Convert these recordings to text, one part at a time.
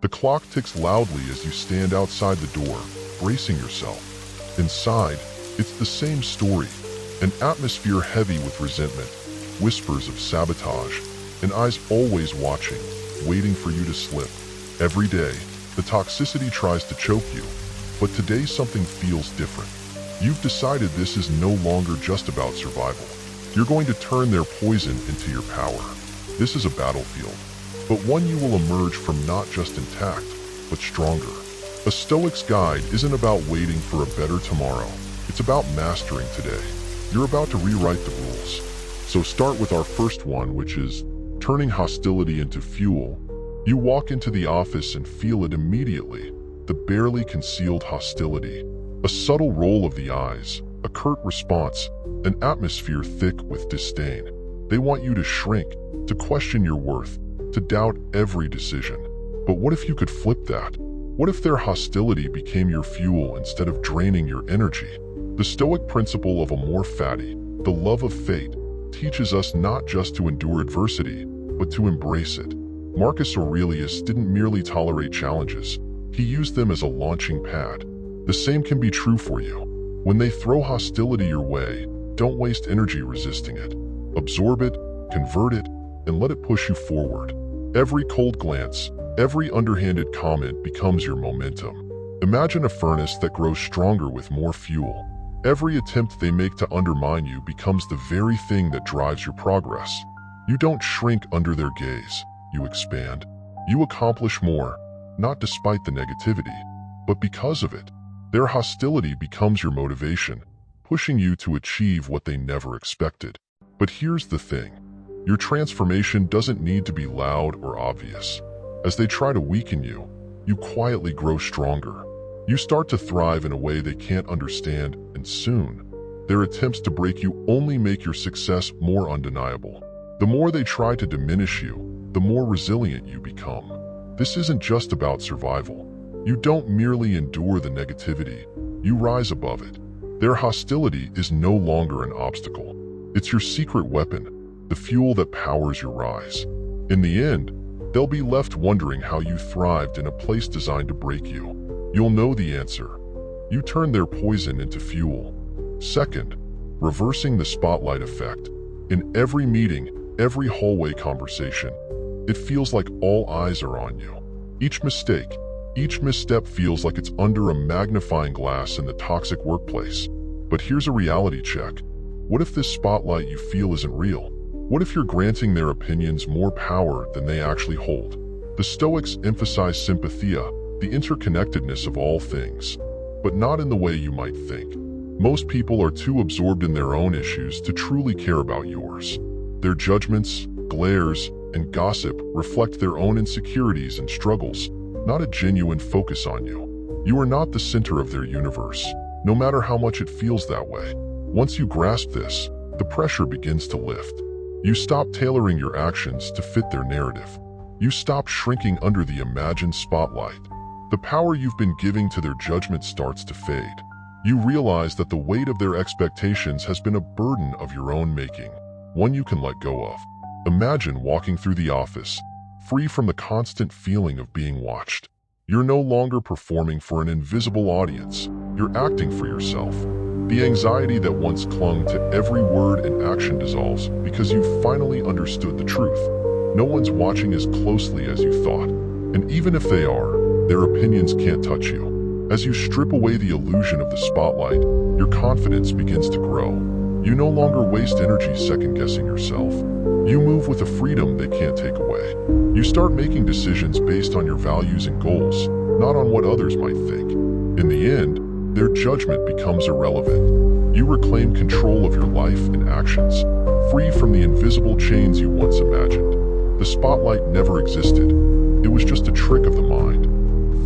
The clock ticks loudly as you stand outside the door, bracing yourself. Inside, it's the same story, an atmosphere heavy with resentment, whispers of sabotage, and eyes always watching, waiting for you to slip. Every day, the toxicity tries to choke you, but today something feels different. You've decided this is no longer just about survival. You're going to turn their poison into your power. This is a battlefield, but one you will emerge from not just intact, but stronger. A Stoic's guide isn't about waiting for a better tomorrow. It's about mastering today. You're about to rewrite the rules. So start with our first one, which is turning hostility into fuel. You walk into the office and feel it immediately, the barely concealed hostility. A subtle roll of the eyes, a curt response, an atmosphere thick with disdain. They want you to shrink, to question your worth, to doubt every decision. But what if you could flip that? What if their hostility became your fuel instead of draining your energy? The Stoic principle of amor fati, the love of fate, teaches us not just to endure adversity, but to embrace it. Marcus Aurelius didn't merely tolerate challenges, he used them as a launching pad. The same can be true for you. When they throw hostility your way, don't waste energy resisting it. Absorb it, convert it, and let it push you forward. Every cold glance, every underhanded comment becomes your momentum. Imagine a furnace that grows stronger with more fuel. Every attempt they make to undermine you becomes the very thing that drives your progress. You don't shrink under their gaze, you expand. You accomplish more, not despite the negativity, but because of it. Their hostility becomes your motivation, pushing you to achieve what they never expected. But here's the thing. Your transformation doesn't need to be loud or obvious. As they try to weaken you, you quietly grow stronger. You start to thrive in a way they can't understand, and soon, their attempts to break you only make your success more undeniable. The more they try to diminish you, the more resilient you become. This isn't just about survival. You don't merely endure the negativity, you rise above it. Their hostility is no longer an obstacle. It's your secret weapon, the fuel that powers your rise. In the end, they'll be left wondering how you thrived in a place designed to break you. You'll know the answer. You turn their poison into fuel. Second, reversing the spotlight effect. In every meeting, every hallway conversation, it feels like all eyes are on you. Each mistake, each misstep feels like it's under a magnifying glass in the toxic workplace. But here's a reality check. What if this spotlight you feel isn't real? What if you're granting their opinions more power than they actually hold? The Stoics emphasize sympathia, the interconnectedness of all things, but not in the way you might think. Most people are too absorbed in their own issues to truly care about yours. Their judgments, glares, and gossip reflect their own insecurities and struggles, not a genuine focus on you. You are not the center of their universe, no matter how much it feels that way. Once you grasp this, the pressure begins to lift. You stop tailoring your actions to fit their narrative. You stop shrinking under the imagined spotlight. The power you've been giving to their judgment starts to fade. You realize that the weight of their expectations has been a burden of your own making, one you can let go of. Imagine walking through the office, free from the constant feeling of being watched. You're no longer performing for an invisible audience. You're acting for yourself. The anxiety that once clung to every word and action dissolves because you've finally understood the truth. No one's watching as closely as you thought, and even if they are, their opinions can't touch you. As you strip away the illusion of the spotlight, your confidence begins to grow. You no longer waste energy second-guessing yourself. You move with a freedom they can't take away. You start making decisions based on your values and goals, not on what others might think. In the end, their judgment becomes irrelevant. You reclaim control of your life and actions, free from the invisible chains you once imagined. The spotlight never existed. It was just a trick of the mind.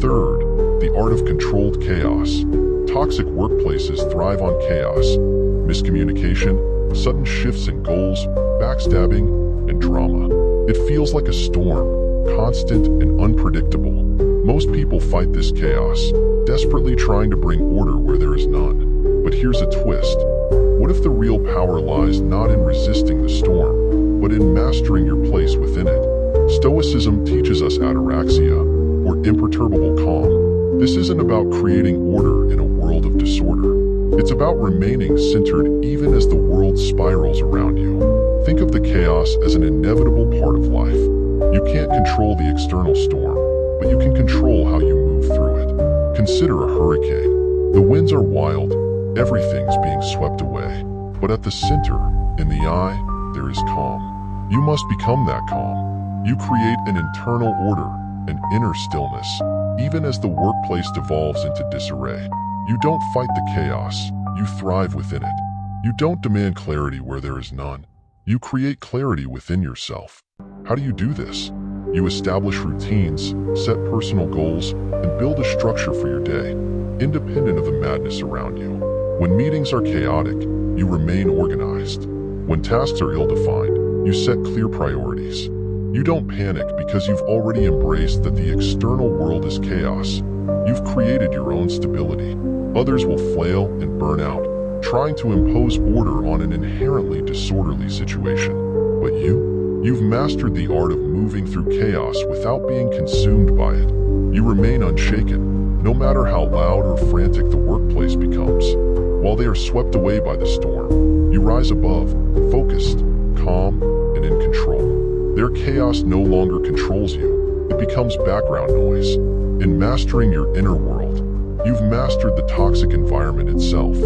Third, the art of controlled chaos. Toxic workplaces thrive on chaos. Miscommunication, sudden shifts in goals, backstabbing, and drama. It feels like a storm, constant and unpredictable. Most people fight this chaos, desperately trying to bring order where there is none. But here's a twist. What if the real power lies not in resisting the storm, but in mastering your place within it? Stoicism teaches us ataraxia, or imperturbable calm. This isn't about creating order in a world of disorder. It's about remaining centered even as the world spirals around you. Think of the chaos as an inevitable part of life. You can't control the external storm, but you can control how you move through it. Consider a hurricane. The winds are wild, everything's being swept away. But at the center, in the eye, there is calm. You must become that calm. You create an internal order, an inner stillness, even as the workplace devolves into disarray. You don't fight the chaos, you thrive within it. You don't demand clarity where there is none. You create clarity within yourself. How do you do this? You establish routines, set personal goals, and build a structure for your day, independent of the madness around you. When meetings are chaotic, you remain organized. When tasks are ill-defined, you set clear priorities. You don't panic because you've already embraced that the external world is chaos. You've created your own stability. Others will flail and burn out, trying to impose order on an inherently disorderly situation. But you've mastered the art of moving through chaos without being consumed by it. You remain unshaken, no matter how loud or frantic the workplace becomes. While they are swept away by the storm, you rise above, focused, calm, and in control. Their chaos no longer controls you. It becomes background noise. In mastering your inner world, you've mastered the toxic environment itself.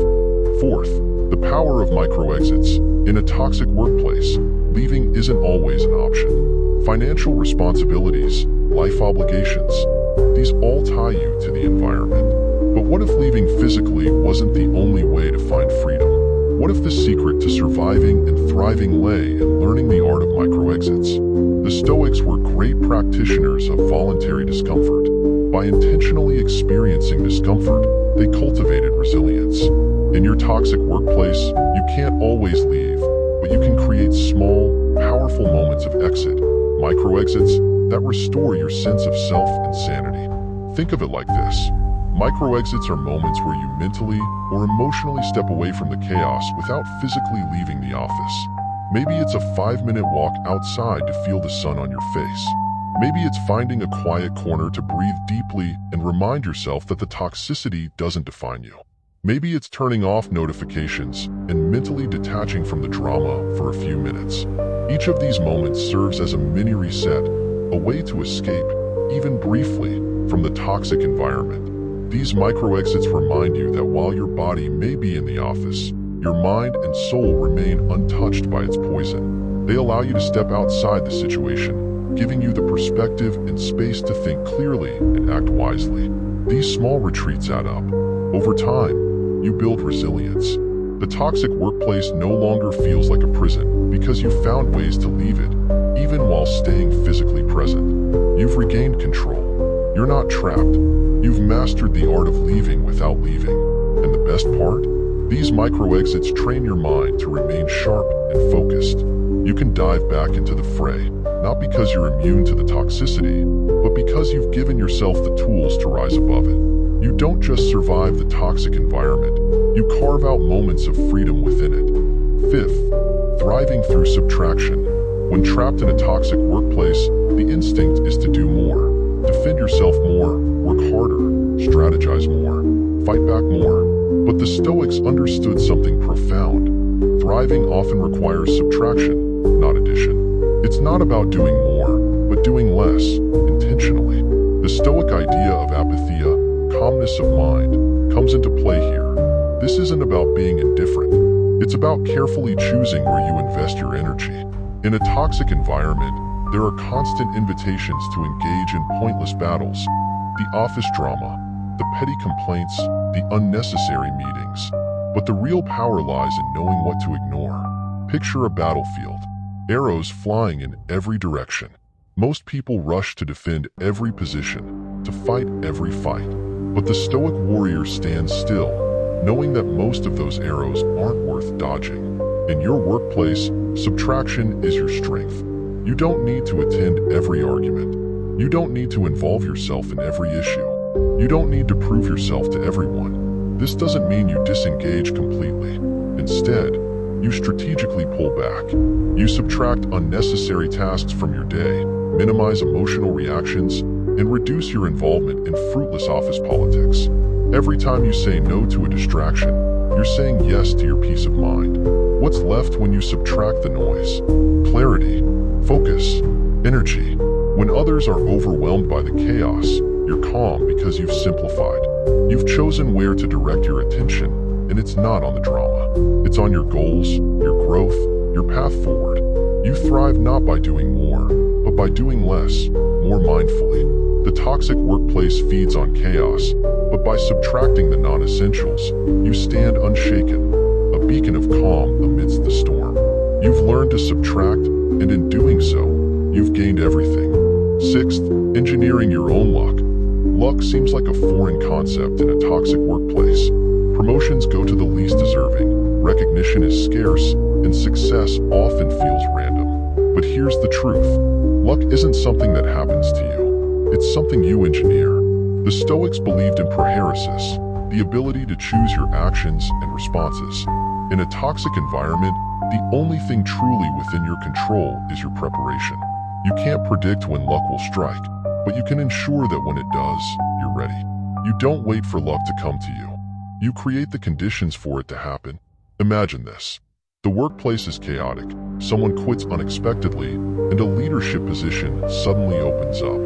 Fourth, the power of micro-exits. In a toxic workplace, leaving isn't always an option. Financial responsibilities, life obligations, these all tie you to the environment. But what if leaving physically wasn't the only way to find freedom? What if the secret to surviving and thriving lay in learning the art of micro-exits? The Stoics were great practitioners of voluntary discomfort. By intentionally experiencing discomfort, they cultivated resilience. In your toxic workplace, you can't always leave, but you can create small, powerful moments of exit, micro-exits that restore your sense of self and sanity. Think of it like this. Micro-exits are moments where you mentally or emotionally step away from the chaos without physically leaving the office. Maybe it's a 5-minute walk outside to feel the sun on your face. Maybe it's finding a quiet corner to breathe deeply and remind yourself that the toxicity doesn't define you. Maybe it's turning off notifications and mentally detaching from the drama for a few minutes. Each of these moments serves as a mini reset, a way to escape, even briefly, from the toxic environment. These micro-exits remind you that while your body may be in the office, your mind and soul remain untouched by its poison. They allow you to step outside the situation, giving you the perspective and space to think clearly and act wisely. These small retreats add up. Over time, you build resilience. The toxic workplace no longer feels like a prison because you've found ways to leave it, even while staying physically present. You've regained control. You're not trapped. You've mastered the art of leaving without leaving. And the best part? These micro-exits train your mind to remain sharp and focused. You can dive back into the fray, not because you're immune to the toxicity, but because you've given yourself the tools to rise above it. You don't just survive the toxic environment, you carve out moments of freedom within it. Fifth, thriving through subtraction. When trapped in a toxic workplace, the instinct is to do more. Defend yourself more, work harder, strategize more, fight back more. But the Stoics understood something profound. Thriving often requires subtraction, not addition. It's not about doing more, but doing less, intentionally. The Stoic idea of apatheia, calmness of mind, comes into play here. This isn't about being indifferent. It's about carefully choosing where you invest your energy. In a toxic environment, there are constant invitations to engage in pointless battles, the office drama, the petty complaints, the unnecessary meetings. But the real power lies in knowing what to ignore. Picture a battlefield, arrows flying in every direction. Most people rush to defend every position, to fight every fight. But the Stoic warrior stands still, knowing that most of those arrows aren't worth dodging. In your workplace, subtraction is your strength. You don't need to attend every argument. You don't need to involve yourself in every issue. You don't need to prove yourself to everyone. This doesn't mean you disengage completely. Instead, you strategically pull back. You subtract unnecessary tasks from your day, minimize emotional reactions, and reduce your involvement in fruitless office politics. Every time you say no to a distraction, you're saying yes to your peace of mind. What's left when you subtract the noise? Clarity, focus, energy. When others are overwhelmed by the chaos, you're calm because you've simplified. You've chosen where to direct your attention, and it's not on the drama. It's on your goals, your growth, your path forward. You thrive not by doing more, but by doing less, more mindfully. The toxic workplace feeds on chaos, but by subtracting the non-essentials, you stand unshaken, a beacon of calm amidst the storm. You've learned to subtract, and in doing so, you've gained everything. Sixth, engineering your own luck. Luck seems like a foreign concept in a toxic workplace. Promotions go to the least deserving, recognition is scarce, and success often feels random. But here's the truth. Luck isn't something that happens to you. It's something you engineer. The Stoics believed in prohairesis, the ability to choose your actions and responses. In a toxic environment, the only thing truly within your control is your preparation. You can't predict when luck will strike, but you can ensure that when it does, you're ready. You don't wait for luck to come to you. You create the conditions for it to happen. Imagine this. The workplace is chaotic, someone quits unexpectedly, and a leadership position suddenly opens up.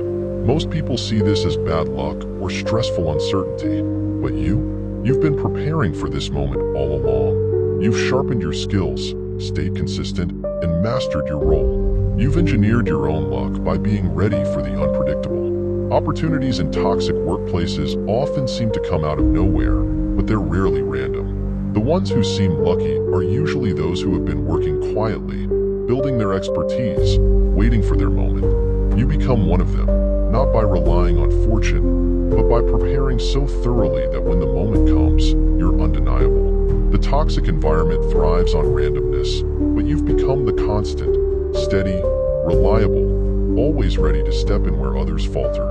Most people see this as bad luck or stressful uncertainty, but you've been preparing for this moment all along. You've sharpened your skills, stayed consistent, and mastered your role. You've engineered your own luck by being ready for the unpredictable. Opportunities in toxic workplaces often seem to come out of nowhere, but they're rarely random. The ones who seem lucky are usually those who have been working quietly, building their expertise, waiting for their moment. You become one of them, not by relying on fortune, but by preparing so thoroughly that when the moment comes, you're undeniable. The toxic environment thrives on randomness, but you've become the constant, steady, reliable, always ready to step in where others falter.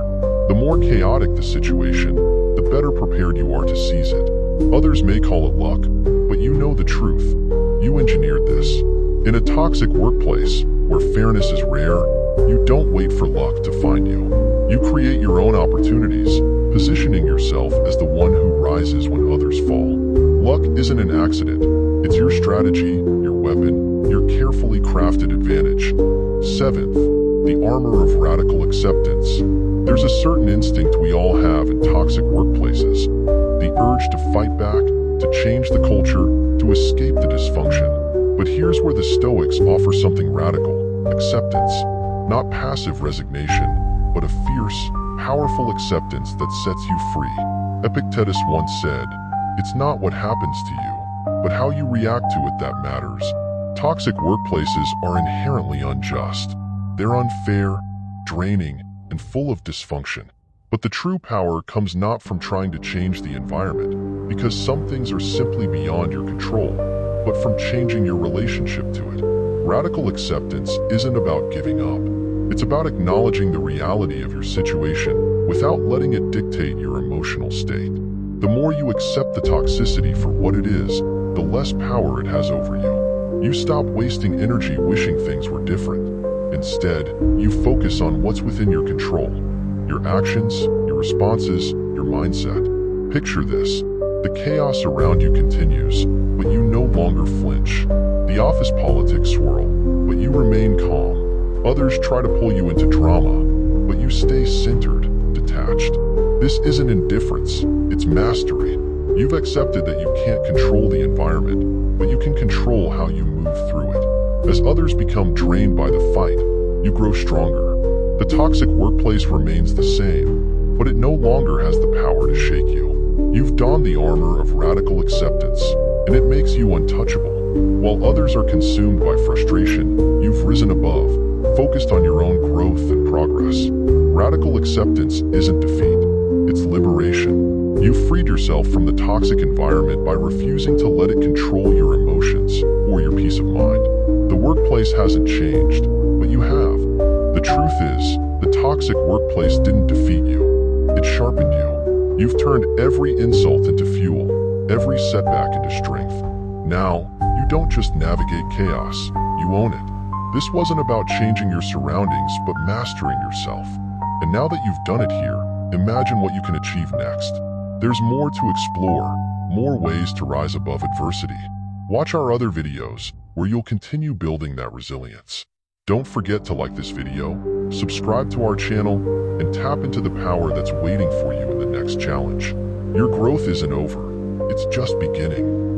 The more chaotic the situation, the better prepared you are to seize it. Others may call it luck, but you know the truth. You engineered this. In a toxic workplace, where fairness is rare, you don't wait for luck to find you. You create your own opportunities, positioning yourself as the one who rises when others fall. Luck isn't an accident. It's your strategy, your weapon, your carefully crafted advantage. Seventh, the armor of radical acceptance. There's a certain instinct we all have in toxic workplaces. The urge to fight back, to change the culture, to escape the dysfunction. But here's where the Stoics offer something radical: acceptance. Not passive resignation, but a fierce, powerful acceptance that sets you free. Epictetus once said, "It's not what happens to you, but how you react to it that matters." Toxic workplaces are inherently unjust. They're unfair, draining, and full of dysfunction. But the true power comes not from trying to change the environment, because some things are simply beyond your control, but from changing your relationship to it. Radical acceptance isn't about giving up. It's about acknowledging the reality of your situation without letting it dictate your emotional state. The more you accept the toxicity for what it is, the less power it has over you. You stop wasting energy wishing things were different. Instead, you focus on what's within your control. Your actions, your responses, your mindset. Picture this. The chaos around you continues, but you no longer flinch. The office politics swirl, but you remain calm. Others try to pull you into drama, but you stay centered, detached. This isn't indifference, it's mastery. You've accepted that you can't control the environment, but you can control how you move through it. As others become drained by the fight, you grow stronger. The toxic workplace remains the same, but it no longer has the power to shake you. You've donned the armor of radical acceptance, and it makes you untouchable. While others are consumed by frustration, you've risen above, focused on your own growth and progress. Radical acceptance isn't defeat, it's liberation. You've freed yourself from the toxic environment by refusing to let it control your emotions or your peace of mind. The workplace hasn't changed, but you have. The truth is, the toxic workplace didn't defeat you. It sharpened you. You've turned every insult into fuel, every setback into strength. Now, you don't just navigate chaos, you own it. This wasn't about changing your surroundings, but mastering yourself. And now that you've done it here, imagine what you can achieve next. There's more to explore, more ways to rise above adversity. Watch our other videos, where you'll continue building that resilience. Don't forget to like this video, subscribe to our channel, and tap into the power that's waiting for you in the next challenge. Your growth isn't over, it's just beginning.